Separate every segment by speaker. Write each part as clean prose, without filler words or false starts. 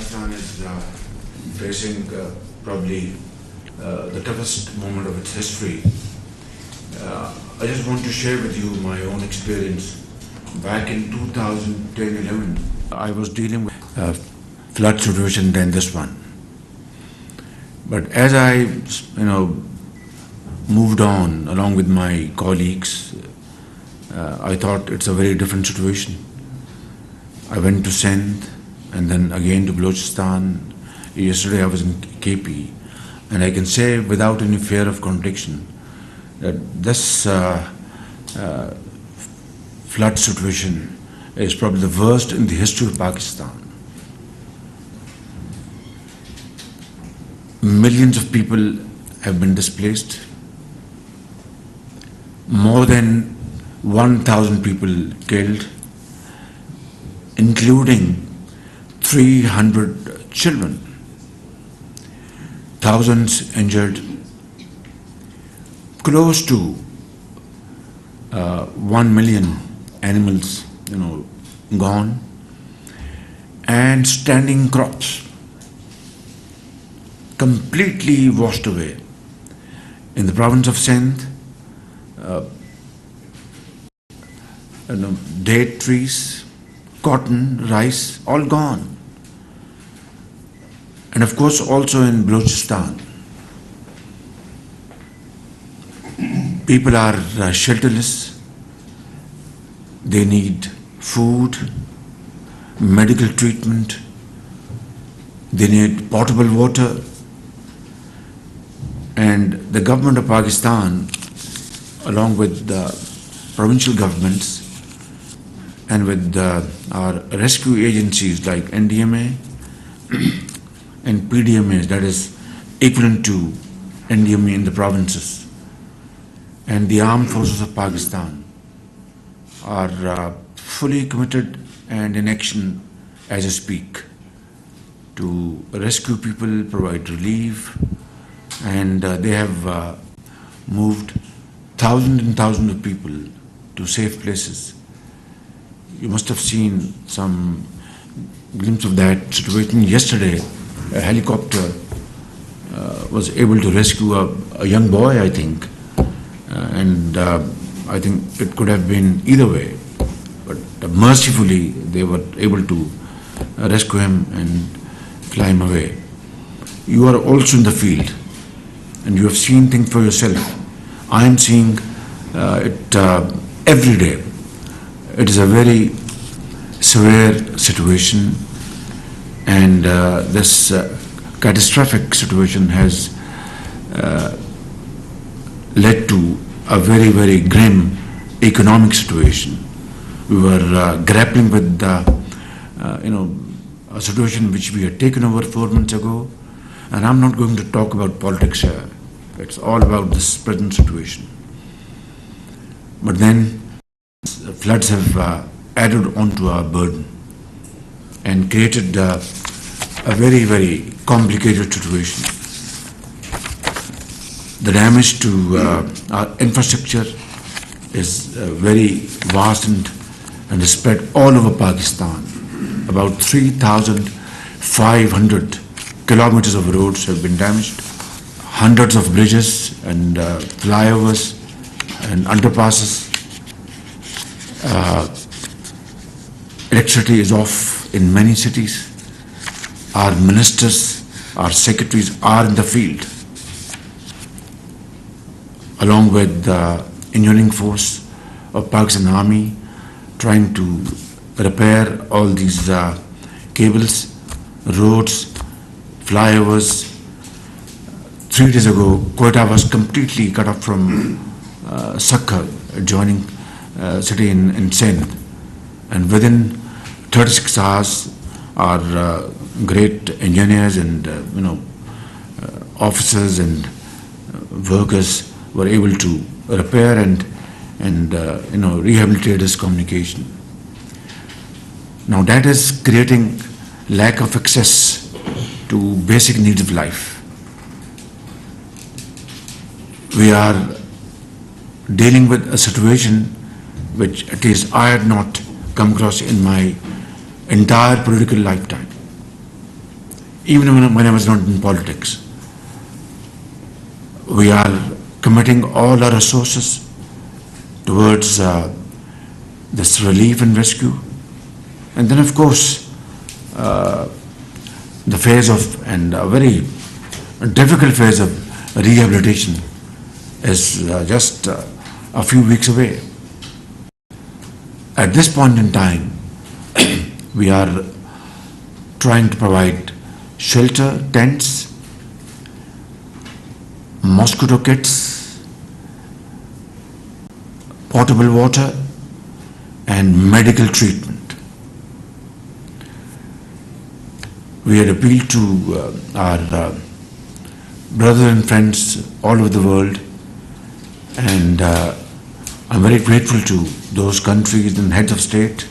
Speaker 1: Pakistan is facing probably the toughest moment of its history. I just want to share with you my own experience. Back in 2010-11, I was dealing with a flood situation than this one. But as I, moved on along with my colleagues, I thought it's a very different situation. I went to Sindh and then again to Balochistan. Yesterday I was in KP, and I can say without any fear of contradiction that this flood situation is probably the worst in the history of Pakistan. Millions of people have been displaced. More than 1,000 people killed, including 300 children, thousands injured, close to 1 million animals, gone, and standing crops completely washed away. In the province of Sindh, date trees, cotton, rice, all gone. And of course also in Balochistan, people are shelterless. They need food, medical treatment, they need potable water. And the government of Pakistan, along with the provincial governments and with our rescue agencies like NDMA and PDMAs, that is equivalent to NDMA in the provinces, and the armed forces of Pakistan are fully committed and in action as I speak to rescue people, provide relief, and they have moved thousands and thousands of people to safe places. You must have seen some glimpse of that situation. Yesterday, a helicopter was able to rescue a young boy, I think, and I think it could have been either way, but mercifully they were able to rescue him and fly him away. You are also in the field and you have seen things for yourself. I am seeing it every day. It is a very severe situation, and this catastrophic situation has led to a very, very grim economic situation. We were grappling with a situation which we had taken over 4 months ago, and I'm not going to talk about politics here. It's all about this present situation. But then floods have added onto our burden and created a very, very complicated situation. The damage to our infrastructure is very vast and is spread all over Pakistan. About 3,500 kilometers of roads have been damaged. Hundreds of bridges and flyovers and underpasses. Electricity is off in many cities. Our ministers, our secretaries are in the field, along with the engineering force of Pakistan Army, trying to repair all these cables, roads, flyovers. 3 days ago, Quetta was completely cut off from Sakkar, adjoining city in Sindh, and within 36 hours, our great engineers and officers and workers were able to repair and rehabilitate this communication. Now that is creating lack of access to basic needs of life. We are dealing with a situation which at least I had not come across in my entire political lifetime. even when I was not in politics. We are committing all our resources towards this relief and rescue. And then, of course, the phase of, and a very difficult phase of rehabilitation is just a few weeks away. At this point in time, we are trying to provide shelter, tents, mosquito kits, potable water, and medical treatment. We had appealed to our brothers and friends all over the world, and I'm very grateful to those countries and heads of state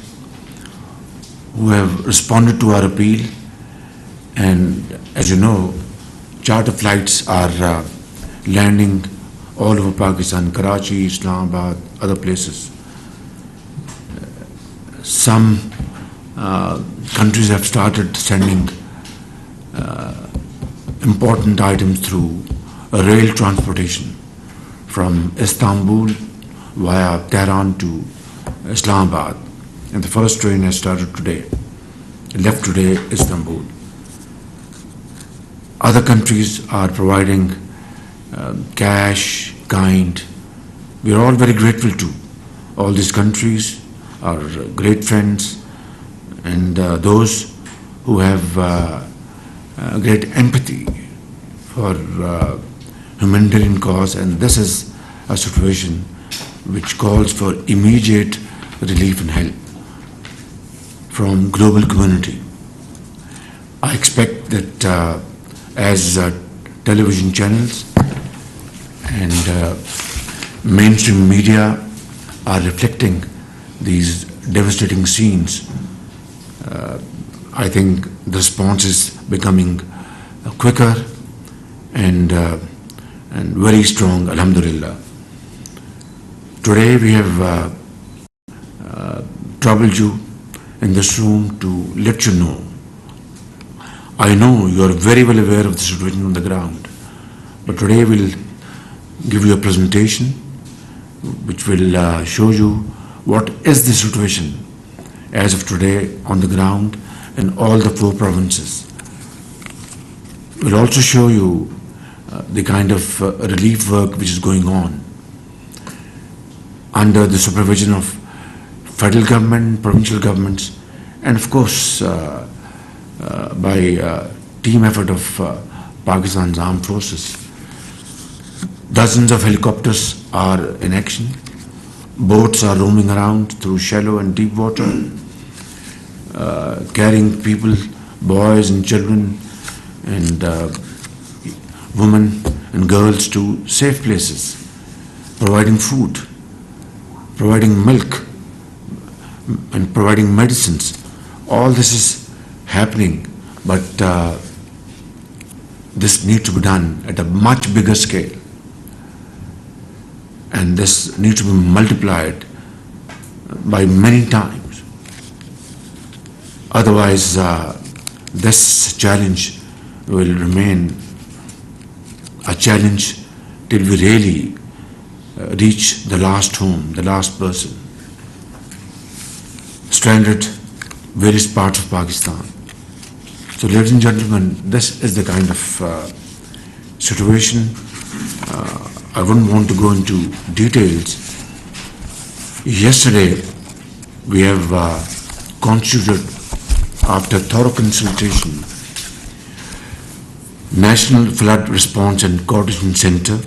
Speaker 1: who have responded to our appeal. And as you know, charter flights are landing all over Pakistan, Karachi, Islamabad, other places. Some countries have started sending important items through rail transportation from Istanbul via Tehran to Islamabad. And the first train has started today, left today Istanbul. Other countries are providing cash, kind. We are all very grateful to all these countries, our great friends, and those who have great empathy for humanitarian cause. And this is a situation which calls for immediate relief and help from global community. I expect that as television channels and mainstream media are reflecting these devastating scenes, I think the response is becoming quicker and very strong, alhamdulillah. Today we have troubled you in this room to let you know. I know you are very well aware of the situation on the ground, but today we'll give you a presentation which will show you what is the situation as of today on the ground in all the 4 provinces. We'll also show you the kind of relief work which is going on under the supervision of federal government, provincial governments, and of course by team effort of Pakistan's armed forces. Dozens of helicopters are in action. Boats are roaming around through shallow and deep water, carrying people, boys and children and women and girls to safe places, providing food, providing milk, and providing medicines. All this is happening, but this needs to be done at a much bigger scale, and this needs to be multiplied by many times. Otherwise, this challenge will remain a challenge till we really reach the last home, the last person, stranded various parts of Pakistan. So, ladies and gentlemen, this is the kind of situation. I wouldn't want to go into details. Yesterday, we have constituted, after thorough consultation, National Flood Response and Coordination Center,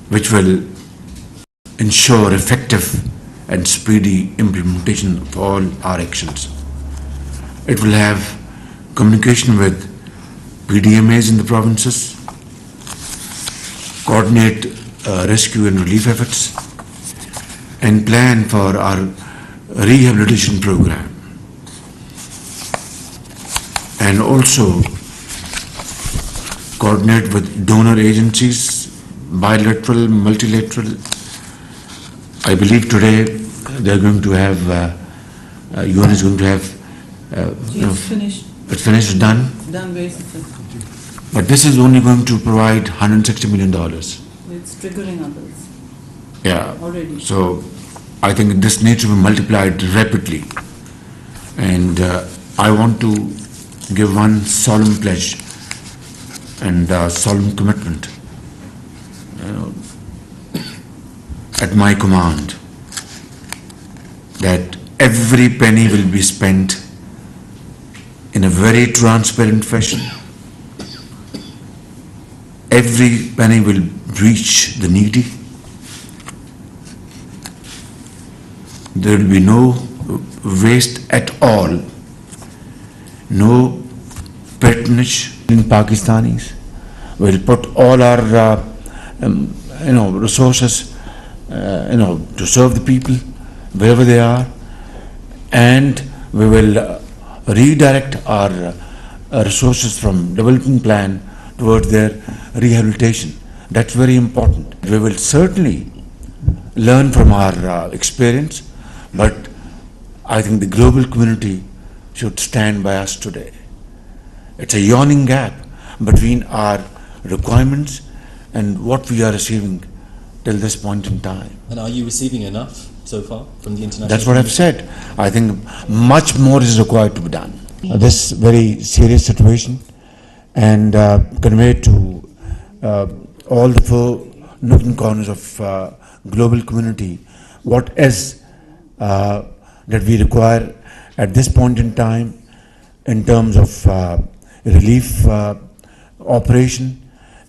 Speaker 1: which will ensure effective and speedy implementation of all our actions. It will have communication with PDMAs in the provinces, coordinate rescue and relief efforts, and plan for our rehabilitation program, and also coordinate with donor agencies, bilateral, multilateral. I believe today they are going to have, UN is going to have
Speaker 2: It's finished.
Speaker 1: It's finished, done.
Speaker 2: Done very successfully.
Speaker 1: But this is only going to provide $160 million.
Speaker 2: It's triggering others
Speaker 1: Yeah.
Speaker 2: already.
Speaker 1: So I think this needs to be multiplied rapidly. And I want to give one solemn pledge and solemn commitment at my command that every penny will be spent in a very transparent fashion. Every penny will reach the needy. There will be no waste at all, no patronage in Pakistanis. We'll put all our resources to serve the people wherever they are, and we will redirect our resources from development plan towards their rehabilitation. That's very important. We will certainly learn from our experience, but I think the global community should stand by us today. It's a yawning gap between our requirements and what we are receiving till this point in time.
Speaker 3: And are you receiving enough so far from the international
Speaker 1: That's what I've said. I think much more is required to be done. This very serious situation, and convey to all the four nook and corners of global community what is that we require at this point in time in terms of relief operation,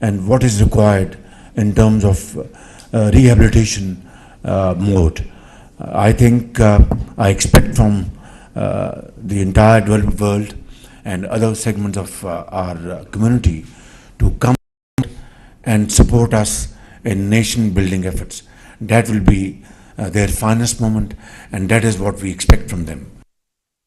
Speaker 1: and what is required in terms of rehabilitation mode. I think I expect from the entire developed world and other segments of our community to come and support us in nation building efforts. That will be their finest moment, and that is what we expect from them.